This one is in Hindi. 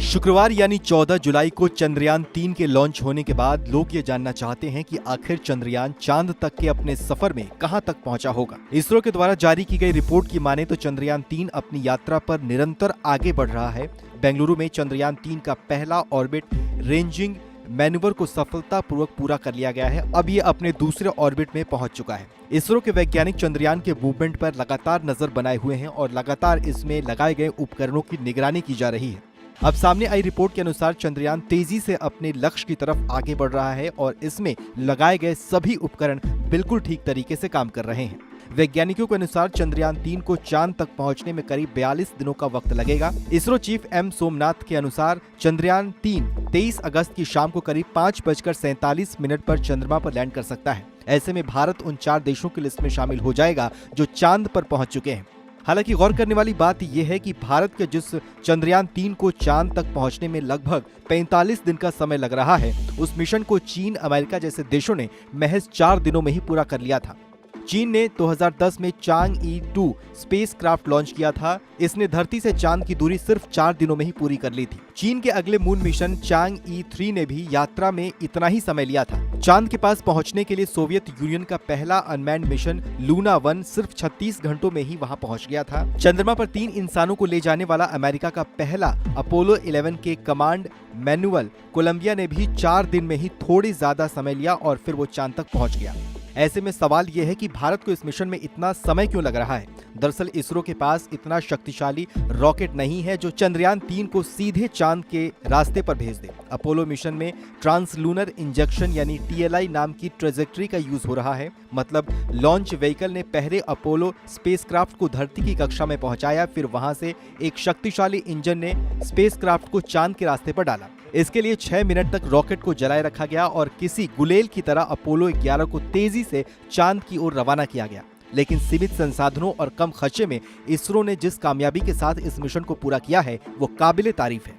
शुक्रवार यानी 14 जुलाई को चंद्रयान 3 के लॉन्च होने के बाद लोग ये जानना चाहते हैं कि आखिर चंद्रयान चांद तक के अपने सफर में कहां तक पहुंचा होगा। इसरो के द्वारा जारी की गई रिपोर्ट की माने तो चंद्रयान 3 अपनी यात्रा पर निरंतर आगे बढ़ रहा है। बेंगलुरु में चंद्रयान 3 का पहला ऑर्बिट रेंजिंग मैन्यूवर को सफलतापूर्वक पूरा कर लिया गया है। अब ये अपने दूसरे ऑर्बिट में पहुंच चुका है। इसरो के वैज्ञानिक चंद्रयान के मूवमेंट पर लगातार नजर बनाए हुए हैं और लगातार इसमें लगाए गए उपकरणों की निगरानी की जा रही है। अब सामने आई रिपोर्ट के अनुसार चंद्रयान तेजी से अपने लक्ष्य की तरफ आगे बढ़ रहा है और इसमें लगाए गए सभी उपकरण बिल्कुल ठीक तरीके से काम कर रहे हैं। वैज्ञानिकों के अनुसार चंद्रयान 3 को चांद तक पहुंचने में करीब 42 दिनों का वक्त लगेगा। इसरो चीफ एम सोमनाथ के अनुसार चंद्रयान 3 23 अगस्त की शाम को करीब 5:47 पर चंद्रमा पर लैंड कर सकता है। ऐसे में भारत उन 4 देशों की लिस्ट में शामिल हो जाएगा जो चांद पर पहुंच चुके हैं। हालांकि गौर करने वाली बात यह है कि भारत के जिस चंद्रयान 3 को चांद तक पहुंचने में लगभग 45 दिन का समय लग रहा है, उस मिशन को चीन, अमेरिका जैसे देशों ने महज 4 दिनों में ही पूरा कर लिया था। चीन ने 2010 में चांग-ई 2 स्पेसक्राफ्ट लॉन्च किया था। इसने धरती से चांद की दूरी सिर्फ 4 दिनों में ही पूरी कर ली थी। चीन के अगले मून मिशन चांग-ई 3 ने भी यात्रा में इतना ही समय लिया था। चांद के पास पहुंचने के लिए सोवियत यूनियन का पहला अनमैन्ड मिशन लूना 1 सिर्फ 36 घंटों में ही वहां पहुंच गया था। चंद्रमा पर 3 इंसानों को ले जाने वाला अमेरिका का पहला अपोलो 11 के कमांड मैनुअल कोलंबिया ने भी 4 दिन में ही थोड़ी ज्यादा समय लिया और फिर वो चांद तक पहुंच गया। ऐसे में सवाल यह है कि भारत को इस मिशन में इतना समय क्यों लग रहा है। दरअसल इसरो के पास इतना शक्तिशाली रॉकेट नहीं है जो चंद्रयान 3 को सीधे चांद के रास्ते पर भेज दे। अपोलो मिशन में ट्रांसलूनर इंजेक्शन यानी TLI नाम की ट्रेजेक्टरी का यूज हो रहा है। मतलब लॉन्च व्हीकल ने पहले अपोलो स्पेसक्राफ्ट को धरती की कक्षा में पहुंचाया, फिर वहां से एक शक्तिशाली इंजन ने स्पेसक्राफ्ट को चांद के रास्ते पर डाला। इसके लिए 6 मिनट तक रॉकेट को जलाए रखा गया और किसी गुलेल की तरह अपोलो 11 को तेजी से चांद की ओर रवाना किया गया। लेकिन सीमित संसाधनों और कम खर्चे में इसरो ने जिस कामयाबी के साथ इस मिशन को पूरा किया है, वो काबिले तारीफ है।